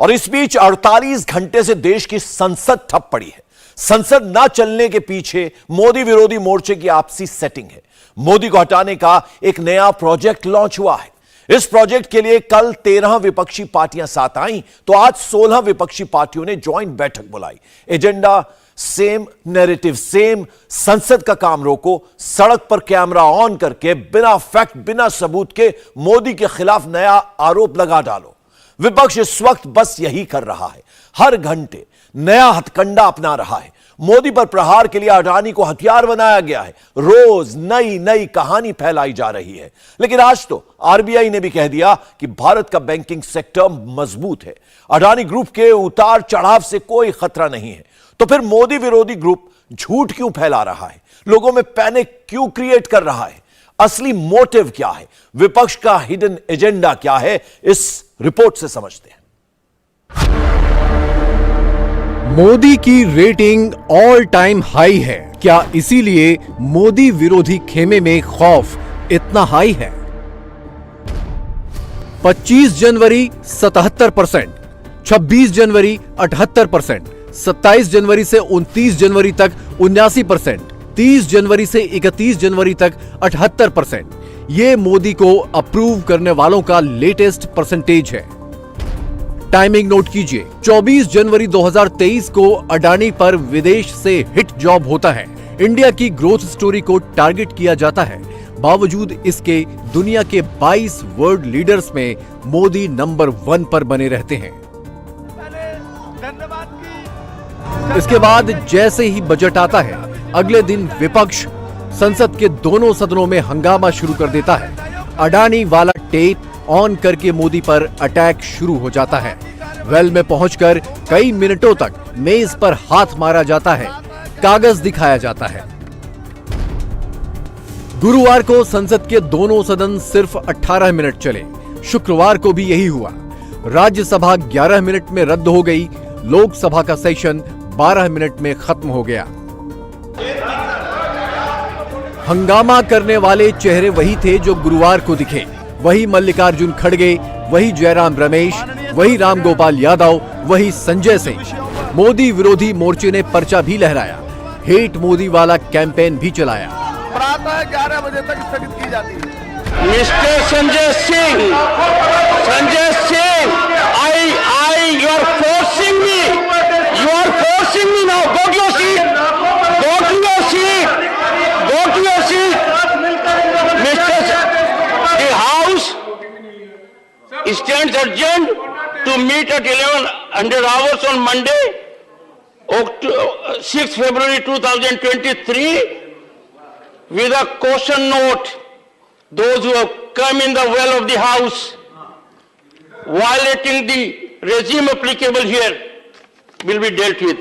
और इस बीच 48 घंटे से देश की संसद ठप पड़ी है। संसद ना चलने के पीछे मोदी विरोधी मोर्चे की आपसी सेटिंग है। मोदी को हटाने का एक नया प्रोजेक्ट लॉन्च हुआ है। इस प्रोजेक्ट के लिए कल 13 विपक्षी पार्टियां साथ आईं, तो आज 16 विपक्षी पार्टियों ने ज्वाइंट बैठक बुलाई। Agenda same, narrative same. संसद का काम रोको, सड़क पर कैमरा ऑन करके बिना फैक्ट, बिना सबूत के मोदी के खिलाफ नया आरोप लगा डालो। विपक्ष इस वक्त बस यही कर रहा है, हर घंटे नया हथकंडा अपना रहा है। मोदी पर प्रहार के लिए अडानी को हथियार बनाया गया है। रोज नई नई कहानी फैलाई जा रही है। लेकिन आज तो आरबीआई ने भी कह दिया कि भारत का बैंकिंग सेक्टर मजबूत है, अडानी ग्रुप के उतार चढ़ाव से कोई खतरा नहीं है। तो फिर मोदी विरोधी ग्रुप झूठ क्यों फैला रहा है, लोगों में पैनिक क्यों क्रिएट कर रहा है? असली मोटिव क्या है, विपक्ष का हिडन एजेंडा क्या है, इस रिपोर्ट से समझते हैं। मोदी की रेटिंग ऑल टाइम हाई है। क्या इसीलिए मोदी विरोधी खेमे में खौफ इतना हाई है? 25 जनवरी 77%, 26 जनवरी 78%, 27 जनवरी से 29 जनवरी तक 79%, 30 जनवरी से 31 जनवरी तक 78%। ये मोदी को अप्रूव करने वालों का लेटेस्ट परसेंटेज है। टाइमिंग नोट कीजिए, 24 जनवरी 2023 को अडानी पर विदेश से हिट जॉब होता है। इंडिया की ग्रोथ स्टोरी को टारगेट किया जाता है। बावजूद इसके दुनिया के 22 वर्ल्ड लीडर्स में मोदी नंबर 1 पर बने रहते हैं। इसके बाद जैसे ही बजट आता है, अगले दिन विपक्ष संसद के दोनों सदनों में हंगामा शुरू कर देता है। अडानी वाला टेप ऑन करके मोदी पर अटैक शुरू हो जाता है। वेल में पहुंचकर कई मिनटों तक मेज पर हाथ मारा जाता है, कागज दिखाया जाता है। गुरुवार को संसद के दोनों सदन सिर्फ 18 मिनट चले। शुक्रवार को भी यही हुआ। राज्यसभा 11 मिनट में रद्द हो गई। लोकसभा का सेशन 12 मिनट में खत्म हो गया। हंगामा करने वाले चेहरे वही थे जो गुरुवार को दिखे। वही मल्लिकार्जुन खड़गे, वही जयराम रमेश, वही रामगोपाल यादव, वही संजय सिंह। मोदी विरोधी मोर्चे ने पर्चा भी लहराया, हेट मोदी वाला कैंपेन भी चलाया। प्रातः 11 बजे तक स्थगित की जाती है। Mister Sanjay Singh, you are forcing me, now, go to your seat, the house stands adjourned to meet at 1100 hours on Monday, 6 February 2023, with a caution note. Those who have come in the well of the house, violating the regime applicable here, will be dealt with.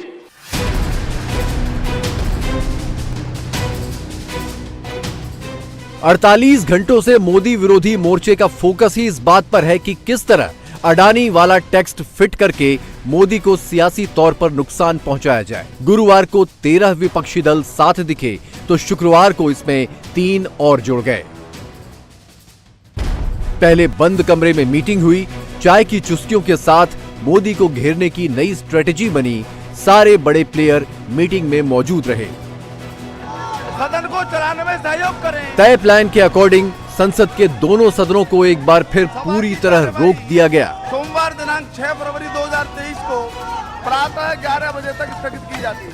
अड़तालीस घंटों से मोदी विरोधी मोर्चे का focus ही इस बात पर है कि किस तरह अडानी वाला टेक्स्ट फिट करके मोदी को सियासी तौर पर नुकसान पहुंचाया जाए। गुरुवार को 13 विपक्षी दल साथ दिखे, तो शुक्रवार को इसमें 3 और जुड़ गए। पहले बंद कमरे में मीटिंग हुई। चाय की चुस्कियों के साथ मोदी को घेरने की नई स्ट्रेटेजी बनी। सारे बड़े प्लेयर मीटिंग में मौजूद रहे। सदन को चलाने में सहयोग करें। तय प्लान के अकॉर्डिंग संसद के दोनों सदनों को एक बार फिर पूरी तरह रोक दिया गया। सोमवार दिनांक 6 फरवरी 2023 को प्रातः 11 बजे तक स्थगित की जाती है।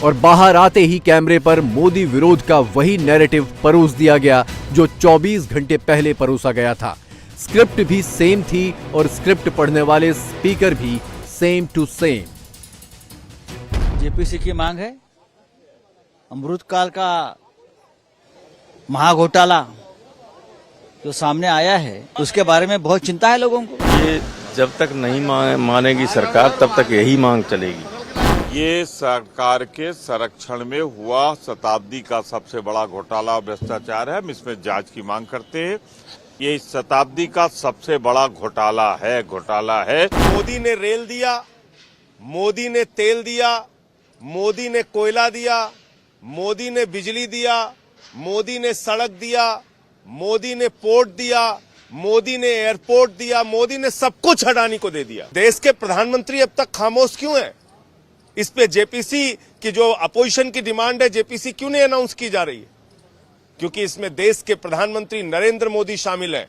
और बाहर आते ही कैमरे पर मोदी विरोध का वही नैरेटिव परोस दिया गया जो 24 घंटे पहले परोसा गया था। स्क्रिप्ट भी सेम थी और स्क्रिप्ट पढ़ने वाले स्पीकर भी सेम टू सेम। जेपीसी की मांग है अमृतकाल का महाघोटाला जो सामने आया है, उसके बारे में बहुत चिंता है लोगों को। ये जब तक नहीं मानेगी सरकार, तब तक यही मांग चलेगी। ये सरकार के संरक्षण में हुआ शताब्दी का सबसे बड़ा घोटाला भ्रष्टाचार है। हम इसमें जांच की मांग करते हैं। ये इस शताब्दी का सबसे बड़ा घोटाला है। मोदी ने रेल दिया, मोदी ने तेल दिया, मोदी ने कोयला दिया, मोदी ने बिजली दिया, मोदी ने सड़क दिया, मोदी ने पोर्ट दिया, मोदी ने एयरपोर्ट दिया, मोदी ने सब कुछ अडानी को दे दिया। देश के प्रधानमंत्री अब तक खामोश क्यों हैं? इस पे जेपीसी की जो अपोजिशन की डिमांड है, जेपीसी क्यों नहीं अनाउंस की जा रही है? क्योंकि इसमें देश के प्रधानमंत्री नरेंद्र मोदी शामिल हैं।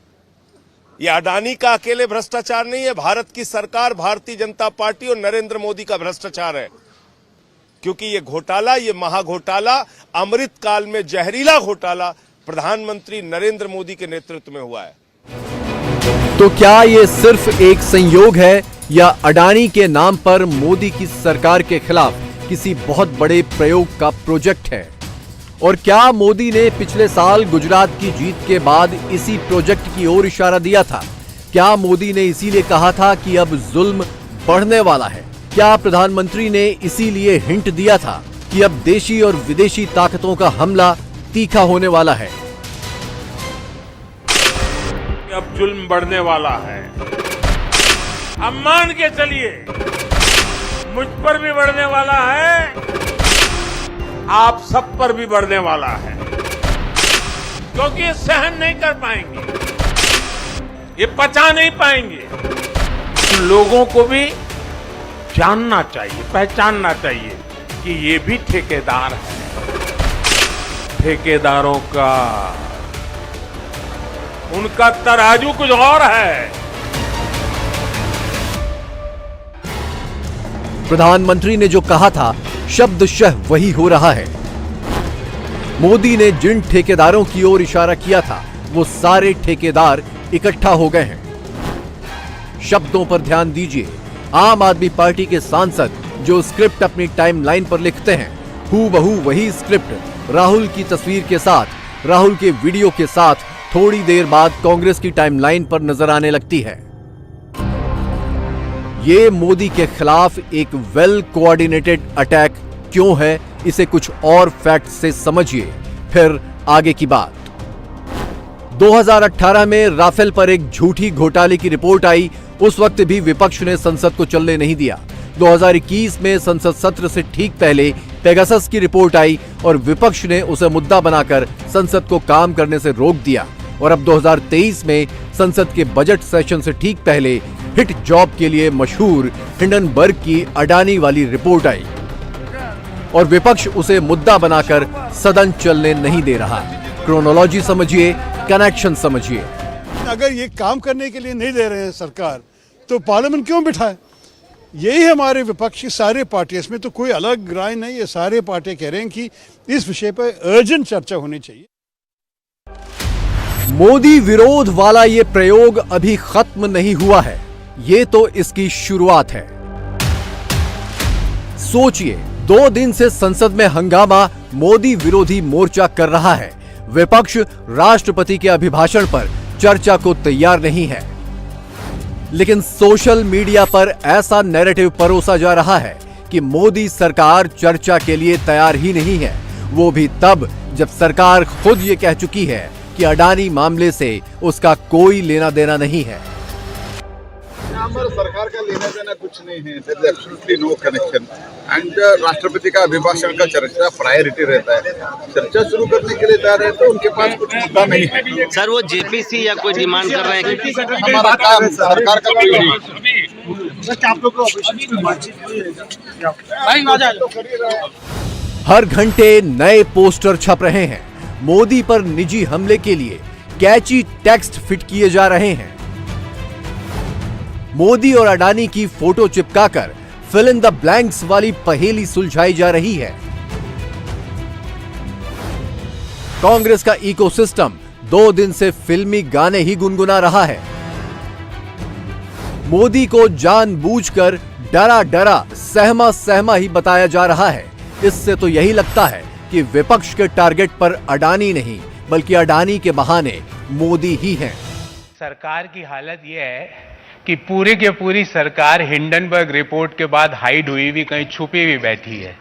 ये अडानी का अकेले भ्रष्टाचार नहीं है, भारत की सरकार, भारतीय जनता पार्टी और नरेंद्र मोदी का भ्रष्टाचार है। क्योंकि ये घोटाला, ये महाघोटाला, अमृत काल में जहरीला घोटाला प्रधानमंत्री नरेंद्र मोदी के नेतृत्व में हुआ है। तो क्या ये सिर्फ एक संयोग है या अडानी के नाम पर मोदी की सरकार के खिलाफ किसी बहुत बड़े प्रयोग का प्रोजेक्ट है? और क्या मोदी ने पिछले साल गुजरात की जीत के बाद इसी प्रोजेक्ट की ओर इशारा दिया था? क्या मोदी ने इसीलिए कहा था कि अब जुल्म बढ़ने वाला है? क्या प्रधानमंत्री ने इसीलिए हिंट दिया था कि अब देशी और विदेशी ताकतों का हमला तीखा होने वाला है? अब जुल्म बढ़ने वाला है। अब मान के चलिए, मुझ पर भी बढ़ने वाला है, आप सब पर भी बढ़ने वाला है, क्योंकि ये सहन नहीं कर पाएंगे, ये पचा नहीं पाएंगे। लोगों को भी जानना चाहिए, पहचानना चाहिए कि ये भी ठेकेदार है। ठेकेदारों का, उनका तराजू कुछ और है। प्रधानमंत्री ने जो कहा था शब्दशः वही हो रहा है। मोदी ने जिन ठेकेदारों की ओर इशारा किया था वो सारे ठेकेदार इकट्ठा हो गए हैं। शब्दों पर ध्यान दीजिए। आम आदमी पार्टी के सांसद जो स्क्रिप्ट अपनी टाइमलाइन पर लिखते हैं, हूबहू वही स्क्रिप्ट राहुल की तस्वीर के साथ, राहुल के वीडियो के साथ थोड़ी देर बाद कांग्रेस की टाइमलाइन पर नजर आने लगती है। ये मोदी के खिलाफ एक वेल कोऑर्डिनेटेड अटैक क्यों है, इसे कुछ और फैक्ट से समझिए, फिर आगे की बात। 2018 में राफेल पर एक झूठी घोटाले की रिपोर्ट आई। उस वक्त भी विपक्ष ने संसद को चलने नहीं दिया। 2021 में संसद सत्र से ठीक पहले पेगासस की रिपोर्ट आई और विपक्ष ने उसे मुद्दा बनाकर संसद को काम करने से रोक दिया। और अब 2023 में संसद के बजट सेशन से ठीक पहले हिट जॉब के लिए मशहूर हिंडनबर्ग की अडानी वाली रिपोर्ट आई और विपक्ष उसे मुद्दा बनाकर सदन चलने नहीं दे रहा। क्रोनोलॉजी समझिए, कनेक्शन समझिए। अगर ये काम करने के लिए नहीं दे रहे हैं सरकार, तो पार्लियामेंट क्यों बिठाए? यही हमारे विपक्ष की सारे पार्टियां, इसमें तो कोई अलग राय नहीं है। सारे पार्टियां कह रहे हैं कि इस विषय पर अर्जेंट चर्चा होनी चाहिए। मोदी विरोध वाला ये प्रयोग अभी खत्म नहीं हुआ है, ये तो इसकी शुरुआत है। सोचिए, 2 दिन से संसद में हंगामा मोदी विरोधी मोर्चा कर रहा है। विपक्ष राष्ट्रपति के अभिभाषण पर चर्चा को तैयार नहीं है, लेकिन सोशल मीडिया पर ऐसा नैरेटिव परोसा जा रहा है कि मोदी सरकार चर्चा के लिए तैयार ही नहीं है, वो भी तब जब सरकार खुद ये कह चुकी है कि अडानी मामले से उसका कोई लेना देना नहीं है। सरकार का लेना देना कुछ नहीं है, there is absolutely no connection. And राष्ट्रपति का अभिभाषण का चर्चा प्रायोरिटी रहता है। चर्चा शुरू करने के लिए तैयार है तो उनके पास कुछ मुद्दा नहीं है। सर, वो जेपीसी या कोई डिमांड कर रहे हैं? हमारा काम सरकार का कोई नहीं। हर घंटे नए पोस्टर छप रहे हैं। मोदी पर निजी हमले के लिए कैची टेक्स्ट फिट किए जा रहे हैं। मोदी और अडानी की फोटो चिपकाकर फिल इन द ब्लैंक्स वाली पहेली सुलझाई जा रही है। कांग्रेस का इकोसिस्टम 2 दिन से फिल्मी गाने ही गुनगुना रहा है। मोदी को जानबूझकर डरा डरा, सहमा सहमा ही बताया जा रहा है। इससे तो यही लगता है कि विपक्ष के टारगेट पर अडानी नहीं, बल्कि अडानी के बहाने मोदी ही हैं। सरकार की हालत यह है कि पूरी की पूरी सरकार हिंडनबर्ग रिपोर्ट के बाद हाइड हुई भी, कहीं छुपी भी बैठी है।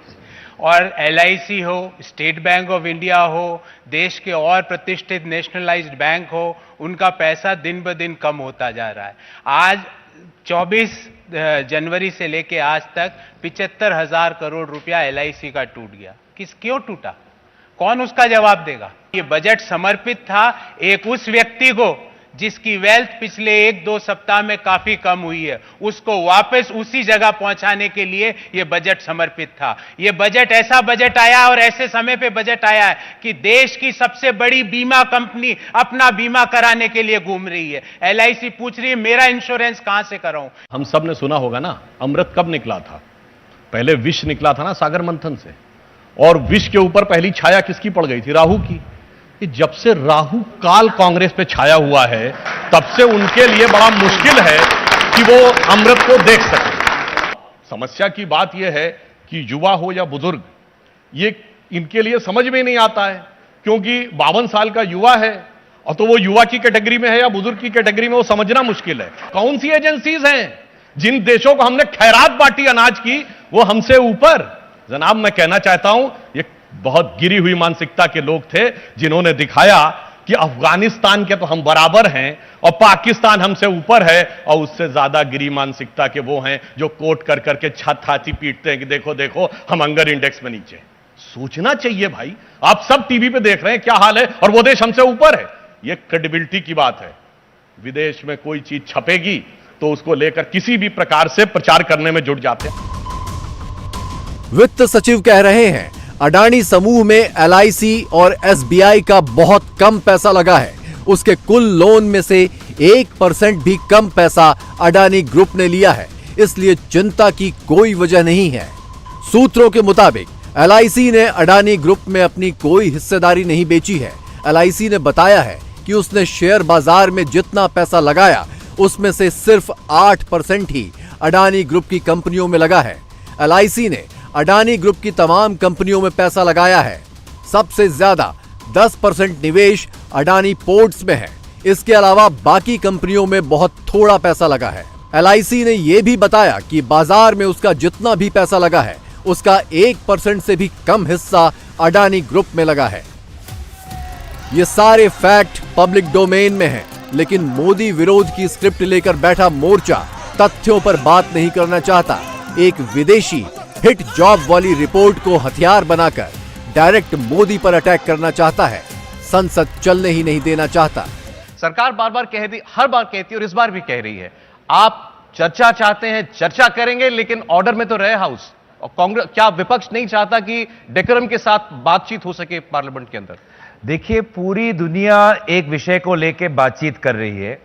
और LIC हो, स्टेट बैंक ऑफ इंडिया हो, देश के और प्रतिष्ठित नेशनलाइज्ड बैंक हो, उनका पैसा दिन ब दिन कम होता जा रहा है। आज 24 जनवरी से लेके आज तक 75,000 करोड़ रुपया LIC का टूट गया। क्यों टूटा? कौन उसका जवाब देगा? ये बजट समर्पित था एक उस व्यक्ति को जिसकी वेल्थ पिछले 1-2 सप्ताह में काफी कम हुई है, उसको वापस उसी जगह पहुंचाने के लिए यह बजट समर्पित था। यह बजट ऐसा बजट आया और ऐसे समय पे बजट आया है कि देश की सबसे बड़ी बीमा कंपनी अपना बीमा कराने के लिए घूम रही है। LIC पूछ रही है मेरा इंश्योरेंस कहां से कराऊं। हम सब ने सुना होगा ना, अमृत कब निकला था? पहले विष निकला था ना सागर मंथन से, और विष के ऊपर पहली छाया किसकी पड़ गई थी? राहु की। कि जब से राहु काल कांग्रेस पे छाया हुआ है, तब से उनके लिए बड़ा मुश्किल है कि वो अमृत को देख सके। समस्या की बात यह है कि युवा हो या बुजुर्ग, ये इनके लिए समझ में नहीं आता है, क्योंकि 52 साल का युवा है, और तो वो युवा की कैटेगरी में है या बुजुर्ग की कैटेगरी में, वो समझना मुश्किल है। कौन सी एजेंसीज हैं जिन देशों को हमने खैरात बांटी अनाज की, वो हमसे ऊपर? जनाब, मैं कहना चाहता हूं, ये बहुत गिरी हुई मानसिकता के लोग थे जिन्होंने दिखाया कि अफगानिस्तान के तो हम बराबर हैं और पाकिस्तान हमसे ऊपर है, और उससे ज्यादा गिरी मानसिकता के वो हैं जो कोट कर करके छाती पीटते हैं कि देखो देखो हम हंगर इंडेक्स में नीचे। सोचना चाहिए भाई, आप सब टीवी पे देख रहे हैं क्या हाल है, और वो देश हमसे ऊपर है। ये क्रेडिबिलिटी की बात है। विदेश में कोई चीज छपेगी तो उसको लेकर किसी भी प्रकार से प्रचार करने में जुट जाते हैं। वित्त सचिव कह रहे हैं अडानी समूह में LIC और SBI का बहुत कम पैसा लगा है। उसके कुल लोन में से 1% भी कम पैसा अडानी ग्रुप ने लिया है, इसलिए चिंता की कोई वजह नहीं है। सूत्रों के मुताबिक LIC ने अडानी ग्रुप में अपनी कोई हिस्सेदारी नहीं बेची है। LIC ने बताया है कि उसने शेयर बाजार में जितना पैसा लगाया, उसमें से सिर्फ 8% ही अडानी ग्रुप की कंपनियों में लगा है। LIC ने अडानी ग्रुप की तमाम कंपनियों में पैसा लगाया है। सबसे ज्यादा 10% निवेश अडानी पोर्ट्स में है। इसके अलावा बाकी कंपनियों में बहुत थोड़ा पैसा लगा है। LIC ने यह भी बताया कि बाजार में उसका जितना भी पैसा लगा है, उसका 1% से भी कम हिस्सा अडानी ग्रुप में लगा है। ये सारे फैक्ट पब्लिक डोमेन में हैं, लेकिन मोदी विरोध की स्क्रिप्ट लेकर बैठा मोर्चा तथ्यों पर बात नहीं करना चाहता। एक विदेशी हिट जॉब वाली रिपोर्ट को हथियार बनाकर डायरेक्ट मोदी पर अटैक करना चाहता है। संसद चलने ही नहीं देना चाहता। सरकार बार बार हर बार कहती है और इस बार भी कह रही है, आप चर्चा चाहते हैं, चर्चा करेंगे, लेकिन ऑर्डर में तो रहे हाउस। और कांग्रेस, क्या विपक्ष नहीं चाहता कि डेकोरम के साथ बातचीत हो सके पार्लियामेंट के अंदर? देखिए, पूरी दुनिया एक विषय को लेकर बातचीत कर रही है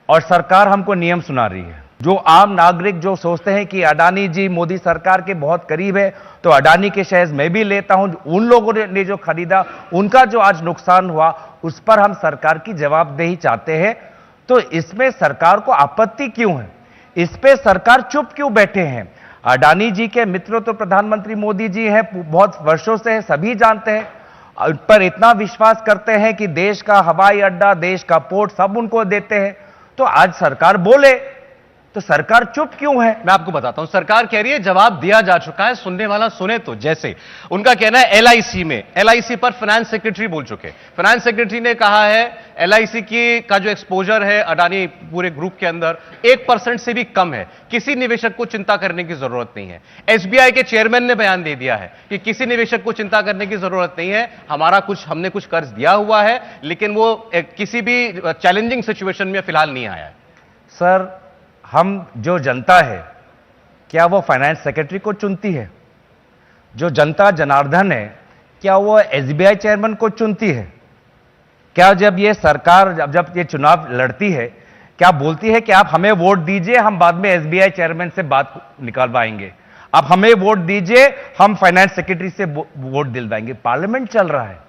और सरकार हमको नियम सुना रही है। जो आम नागरिक जो सोचते हैं कि अडानी जी मोदी सरकार के बहुत करीब है, तो अडानी के शेयर्स मैं भी लेता हूं, उन लोगों ने जो खरीदा उनका जो आज नुकसान हुआ, उस पर हम सरकार की जवाबदेही चाहते हैं। तो इसमें सरकार को आपत्ति क्यों है? इस पे सरकार चुप क्यों बैठे हैं? अडानी जी के मित्र तो प्रधानमंत्री मोदी जी हैं, बहुत वर्षों से है, सभी जानते हैं, उन पर इतना विश्वास करते हैं कि देश का हवाई अड्डा, देश का पोर्ट सब उनको देते हैं। तो आज सरकार बोले तो सरकार चुप क्यों है? मैं आपको बताता हूं, सरकार कह रही है जवाब दिया जा चुका है, सुनने वाला सुने। तो जैसे उनका कहना है LIC में, LIC पर फाइनेंस सेक्रेटरी बोल चुके। फाइनेंस सेक्रेटरी ने कहा है LIC की का जो एक्सपोजर है अडानी पूरे ग्रुप के अंदर 1% से भी कम है, किसी निवेशक को चिंता करने की जरूरत नहीं है। SBI के चेयरमैन ने बयान दे दिया है कि किसी निवेशक को चिंता करने की जरूरत नहीं है, हमने कुछ कर्ज दिया हुआ है, लेकिन वो किसी भी चैलेंजिंग सिचुएशन में फिलहाल नहीं आया है। सर, हम जो जनता है, क्या वो फाइनेंस सेक्रेटरी को चुनती है? जो जनता जनार्दन है, क्या वो SBI चेयरमैन को चुनती है? क्या जब ये सरकार जब ये चुनाव लड़ती है, क्या बोलती है कि आप हमें वोट दीजिए, हम बाद में SBI चेयरमैन से बात निकालवाएंगे, आप हमें वोट दीजिए, हम फाइनेंस सेक्रेटरी से वोट दिलवाएंगे? पार्लियामेंट चल रहा है,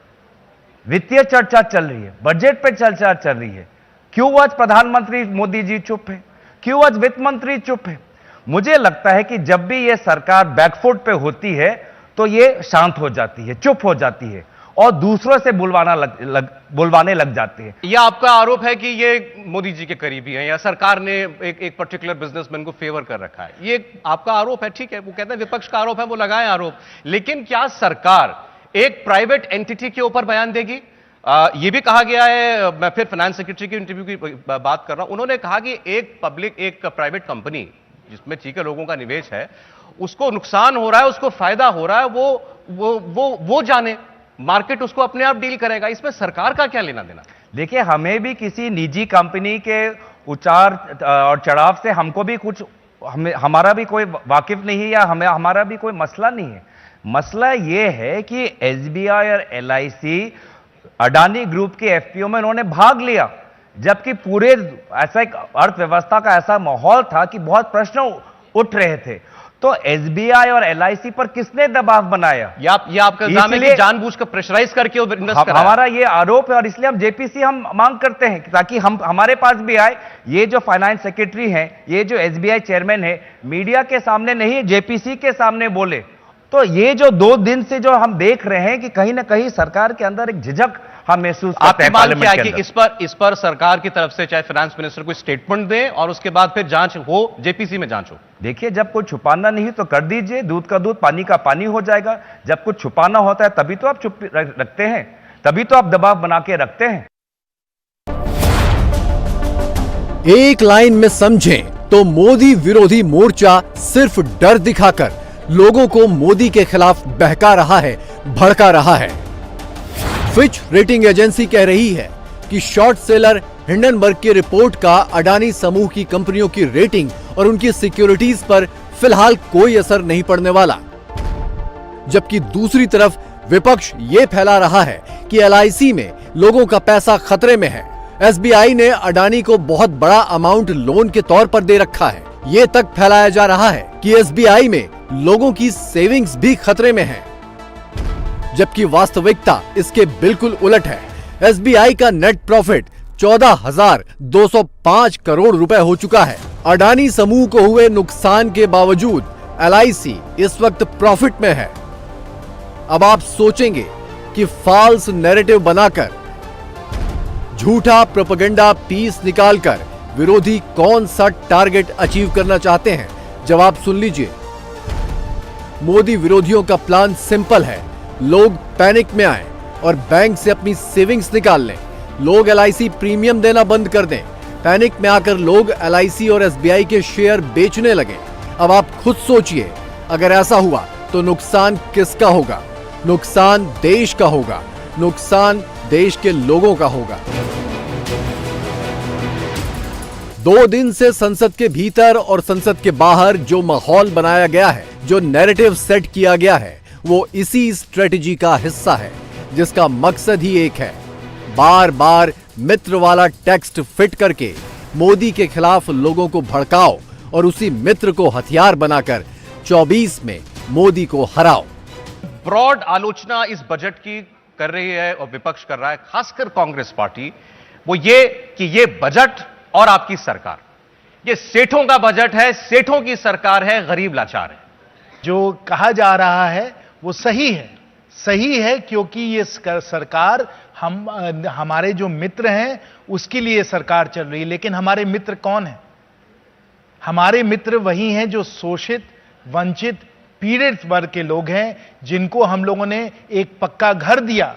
वित्तीय चर्चा चल रही है, बजट पे चर्चा चल रही है, क्यों आज प्रधानमंत्री मोदी जी चुप है? क्यों आज वित्त मंत्री चुप है? मुझे लगता है कि जब भी ये सरकार बैकफुट पे होती है तो ये शांत हो जाती है, चुप हो जाती है और दूसरों से बुलवाने लग जाती है। यह आपका आरोप है कि ये मोदी जी के करीबी हैं या सरकार ने एक पर्टिकुलर बिजनेसमैन को फेवर कर रखा है, ये आपका आरोप है, ठीक है, वो कहते हैं विपक्ष का आरोप है, वो लगाए आरोप। लेकिन क्या सरकार एक प्राइवेट एंटिटी के ऊपर बयान देगी? यह भी कहा गया है, मैं फिर फाइनेंस सेक्रेटरी की इंटरव्यू की बात कर रहा हूं, उन्होंने कहा कि एक प्राइवेट कंपनी जिसमें ठीक है लोगों का निवेश है, उसको नुकसान हो रहा है, उसको फायदा हो रहा है, वो जाने, मार्केट उसको अपने आप डील करेगा, इसमें सरकार का क्या लेना देना? देखिए, हमें भी किसी निजी कंपनी के उतार और चढ़ाव से हमको भी कुछ हमारा भी कोई वाकिफ नहीं है या हमारा भी कोई मसला नहीं है। मसला यह है कि एसबीआई और एलआईसी अडानी ग्रुप के एफपीओ में उन्होंने भाग लिया, जबकि पूरे ऐसा एक अर्थव्यवस्था का ऐसा माहौल था कि बहुत प्रश्न उठ रहे थे। तो एसबीआई और एलआईसी पर किसने दबाव बनाया? ये आपका इल्जाम है कि जानबूझकर प्रेशराइज करके इन्वेस्ट करा। हमारा ये आरोप है और इसलिए हम जेपीसी हम मांग करते हैं ताकि हम हमारे पास भी आए। ये जो फाइनेंस सेक्रेटरी हैं, ये जो एसबीआई चेयरमैन है, मीडिया के सामने नहीं जेपीसी के सामने बोले। तो ये जो 2 दिन से जो हम देख रहे हैं कि कहीं ना कहीं सरकार के अंदर एक झिझक हम महसूस करते हैं। मांग क्या है कि इस पर सरकार की तरफ से चाहे फाइनेंस मिनिस्टर कोई स्टेटमेंट दे और उसके बाद फिर जांच हो, जेपीसी में जांच हो। देखिए, जब कोई छुपाना नहीं तो कर दीजिए, दूध का दूध पानी का पानी हो जाएगा। जब कुछ छुपाना होता है तभी तो आप चुप रखते हैं, तभी तो आप दबाव बना के रखते हैं। एक लाइन में समझें तो मोदी विरोधी मोर्चा सिर्फ डर दिखाकर लोगों को मोदी के खिलाफ बहका रहा है, भड़का रहा है। फिच रेटिंग एजेंसी कह रही है कि शॉर्ट सेलर हिंडनबर्ग की रिपोर्ट का अडानी समूह की कंपनियों की रेटिंग और उनकी सिक्योरिटीज पर फिलहाल कोई असर नहीं पड़ने वाला। जबकि दूसरी तरफ विपक्ष ये फैला रहा है कि एलआईसी में लोगों का पैसा खतरे में है। एसबीआई ने अडानी को बहुत बड़ा अमाउंट लोन के तौर पर दे रखा है। ये तक फैलाया जा रहा है कि एसबीआई में लोगों की सेविंग्स भी खतरे में है, जबकि वास्तविकता इसके बिल्कुल उलट है। एसबीआई का नेट प्रॉफिट 14,205 करोड़ रुपए हो चुका है। अडानी समूह को हुए नुकसान के बावजूद एलआईसी इस वक्त प्रॉफिट में है। अब आप सोचेंगे कि फॉल्स नैरेटिव बनाकर, झूठा प्रोपेगेंडा पीस निकालकर विरोधी कौन सा टारगेट अचीव करना चाहते हैं? जवाब सुन लीजिए। मोदी विरोधियों का प्लान सिंपल है। लोग पैनिक में आए और बैंक से अपनी सेविंग्स निकाल लें। लोग एलआईसी प्रीमियम देना बंद कर दें। पैनिक में आकर लोग एलआईसी और एसबीआई के शेयर बेचने लगे। अब आप खुद सोचिए, अगर ऐसा हुआ तो नुकसान किसका होगा? नुकसान देश का होगा, नुकसान देश के लोगों का होगा। 2 दिन से संसद के भीतर और संसद के बाहर जो माहौल बनाया गया है, जो नैरेटिव सेट किया गया है, वो इसी स्ट्रेटजी का हिस्सा है, जिसका मकसद ही एक है, बार बार मित्र वाला टेक्स्ट फिट करके मोदी के खिलाफ लोगों को भड़काओ और उसी मित्र को हथियार बनाकर 24 में मोदी को हराओ। ब्रॉड आलोचना इस बजट की कर रही है और विपक्ष कर रहा है, खासकर कांग्रेस पार्टी, वो ये कि ये बजट और आपकी सरकार, ये सेठों का बजट है, सेठों की सरकार है, गरीब लाचार है। जो कहा जा रहा है वो सही है क्योंकि ये सरकार हमारे जो मित्र हैं उसके लिए सरकार चल रही है। लेकिन हमारे मित्र कौन हैं? हमारे मित्र वही हैं जो शोषित, वंचित, पीड़ित वर्ग के लोग हैं, जिनको हम लोगों ने एक पक्का घर दिया,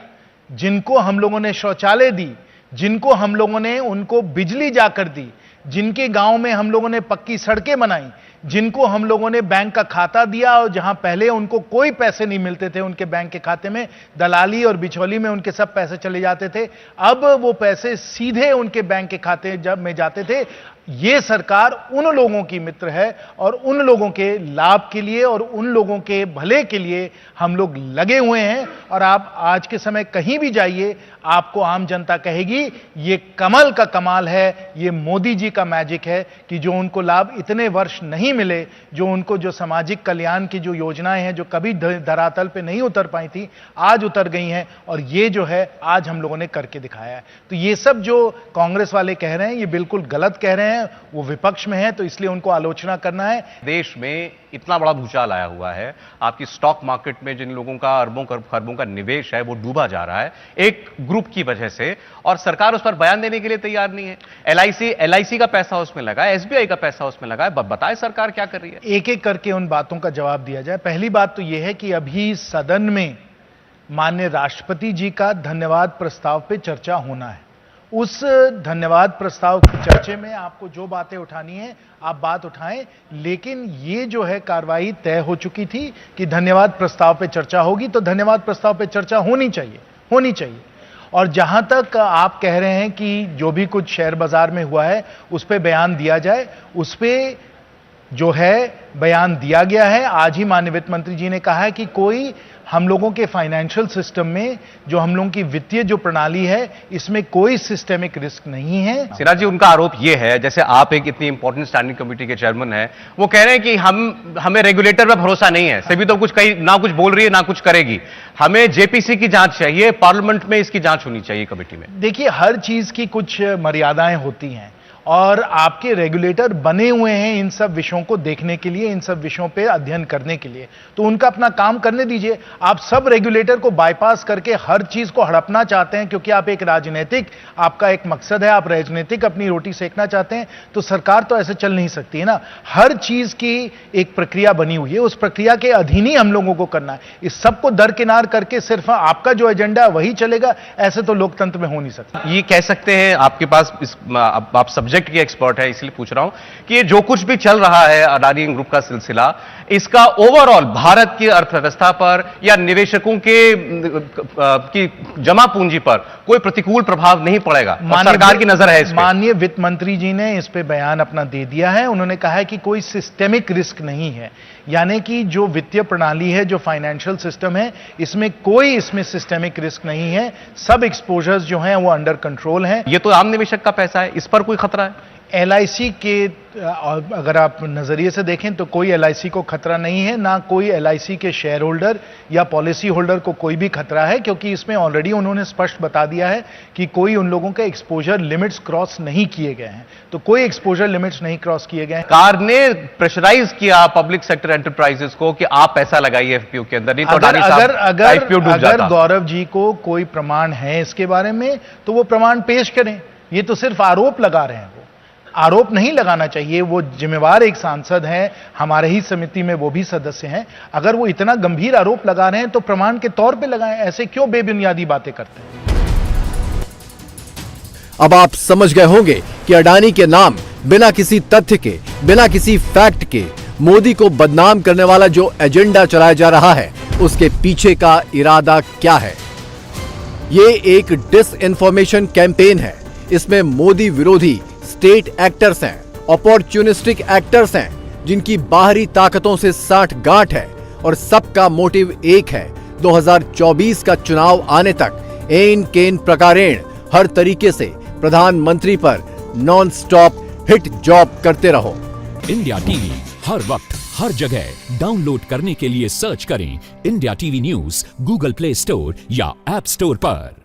जिनको हम लोगों ने शौचालय दी, जिनको हम लोगों ने उनको बिजली जाकर दी, जिनके गांव में हम लोगों ने पक्की सड़कें बनाई, जिनको हम लोगों ने बैंक का खाता दिया और जहां पहले उनको कोई पैसे नहीं मिलते थे उनके बैंक के खाते में, दलाली और बिचौली में उनके सब पैसे चले जाते थे, अब वो पैसे सीधे उनके बैंक के खाते में जाते थे। ये सरकार उन लोगों की मित्र है और उन लोगों के लाभ के लिए और उन लोगों के भले के लिए हम लोग लगे हुए हैं। और आप आज के समय कहीं भी जाइए, आपको आम जनता कहेगी ये कमल का कमाल है, ये मोदी जी का मैजिक है कि जो उनको लाभ इतने वर्ष नहीं मिले, जो उनको जो सामाजिक कल्याण की जो योजनाएं हैं जो कभी धरातल पे नहीं उतर पाई थी, आज उतर गई हैं और ये जो है आज हम लोगों ने करके दिखाया है। तो ये सब जो कांग्रेस वाले कह रहे हैं ये बिल्कुल गलत कह रहे हैं, वो विपक्ष में है तो इसलिए उनको आलोचना करना है। देश में इतना बड़ा भूचाल आया हुआ है, आपकी स्टॉक मार्केट में जिन लोगों का अरबों खरबों का निवेश है वो डूबा जा रहा है एक ग्रुप की वजह से, और सरकार उस पर बयान देने के लिए तैयार नहीं है। एलआईसी का पैसा उसमें लगा है, एसबीआई का पैसा उसमें लगा है, बताए सरकार क्या कर रही है? एक एक करके उन बातों का जवाब दिया जाए। पहली बात तो यह है कि अभी सदन में माननीय राष्ट्रपति जी का धन्यवाद प्रस्ताव पे चर्चा होना है। उस धन्यवाद प्रस्ताव की चर्चा में आपको जो बातें उठानी है आप बात उठाएं, लेकिन ये जो है कार्रवाई तय हो चुकी थी कि धन्यवाद प्रस्ताव पे चर्चा होगी, तो धन्यवाद प्रस्ताव पे चर्चा होनी चाहिए। और जहां तक आप कह रहे हैं कि जो भी कुछ शेयर बाजार में हुआ है उस पर बयान दिया जाए, उस पर जो है बयान दिया गया है। आज ही माननीय वित्त मंत्री जी ने कहा है कि कोई हम लोगों के फाइनेंशियल सिस्टम में जो हम लोगों की वित्तीय जो प्रणाली है इसमें कोई सिस्टेमिक रिस्क नहीं है। सिन्हा जी, उनका आरोप यह है, जैसे आप एक इतनी इंपॉर्टेंट स्टैंडिंग कमेटी के चेयरमैन हैं, वो कह रहे हैं कि हमें रेगुलेटर पर भरोसा नहीं है, सेबी तो कुछ ना कुछ बोल रही है ना कुछ करेगी, हमें जेपीसी की जांच चाहिए, पार्लियामेंट में इसकी जांच होनी चाहिए कमेटी में। देखिए, हर चीज की कुछ मर्यादाएं होती हैं और आपके रेगुलेटर बने हुए हैं इन सब विषयों को देखने के लिए, इन सब विषयों पे अध्ययन करने के लिए, तो उनका अपना काम करने दीजिए। आप सब रेगुलेटर को बाईपास करके हर चीज को हड़पना चाहते हैं क्योंकि आप एक राजनीतिक, आपका एक मकसद है, आप राजनीतिक अपनी रोटी सेकना चाहते हैं, तो सरकार तो ऐसे चल नहीं सकती है ना। हर चीज की एक प्रक्रिया बनी हुई है, उस प्रक्रिया के अधीन ही हम लोगों को करना है। इस सबको दरकिनार करके सिर्फ आपका जो एजेंडा है वही चलेगा, ऐसे तो लोकतंत्र में हो नहीं सकता। ये कह सकते हैं, आपके पास आप सब्जेक्ट की एक्सपर्ट है इसलिए पूछ रहा हूं कि ये जो कुछ भी चल रहा है अडानी ग्रुप का सिलसिला, इसका ओवरऑल भारत की अर्थव्यवस्था पर या निवेशकों की जमा पूंजी पर कोई प्रतिकूल प्रभाव नहीं पड़ेगा, सरकार की नजर है इस पे। माननीय वित्त मंत्री जी ने इस पे बयान अपना दे दिया है। उन्होंने कहा है कि कोई सिस्टेमिक रिस्क नहीं है, यानी कि जो वित्तीय प्रणाली है, जो फाइनेंशियल सिस्टम है, इसमें सिस्टेमिक रिस्क नहीं है। सब एक्सपोजर्स जो हैं वो अंडर कंट्रोल हैं। ये तो आम निवेशक का पैसा है, इस पर कोई खतरा है? एलआईसी के अगर आप नजरिए से देखें तो कोई एलआईसी को खतरा नहीं है, ना कोई एलआईसी के शेयर होल्डर या पॉलिसी होल्डर को कोई भी खतरा है, क्योंकि इसमें ऑलरेडी उन्होंने स्पष्ट बता दिया है कि कोई उन लोगों के एक्सपोजर लिमिट्स क्रॉस नहीं किए गए हैं। तो कोई एक्सपोजर लिमिट्स नहीं क्रॉस किए गए हैं। सरकार ने प्रेशराइज किया पब्लिक सेक्टर एंटरप्राइजेस को कि आप पैसा लगाइए एफपीओ के अंदर, नहीं तो अगर गौरव जी को कोई प्रमाण है इसके बारे में तो वो प्रमाण पेश करें। ये तो सिर्फ आरोप लगा रहे हैं, आरोप नहीं लगाना चाहिए। वो जिम्मेवार एक सांसद हैं, हमारे ही समिति में वो भी सदस्य हैं। अगर वो इतना गंभीर आरोप लगा रहे हैं तो प्रमाण के तौर पे लगाएं, ऐसे क्यों बेबुनियादी बातें करते हैं। अब आप समझ गए होंगे कि अडानी के नाम बिना किसी तथ्य के, बिना किसी फैक्ट के मोदी को बदनाम करने वाला जो एजेंडा चलाया जा रहा है उसके पीछे का इरादा क्या है। ये एक डिसइंफॉर्मेशन कैंपेन है। इसमें मोदी विरोधी स्टेट एक्टर्स हैं, अपॉर्चुनिस्टिक एक्टर्स हैं, जिनकी बाहरी ताकतों से साठगांठ है और सबका मोटिव एक है, 2024 का चुनाव आने तक एन केन प्रकारेण हर तरीके से प्रधानमंत्री पर नॉन स्टॉप हिट जॉब करते रहो। इंडिया टीवी हर वक्त हर जगह डाउनलोड करने के लिए सर्च करें India TV news Google play store या ऐप स्टोर पर।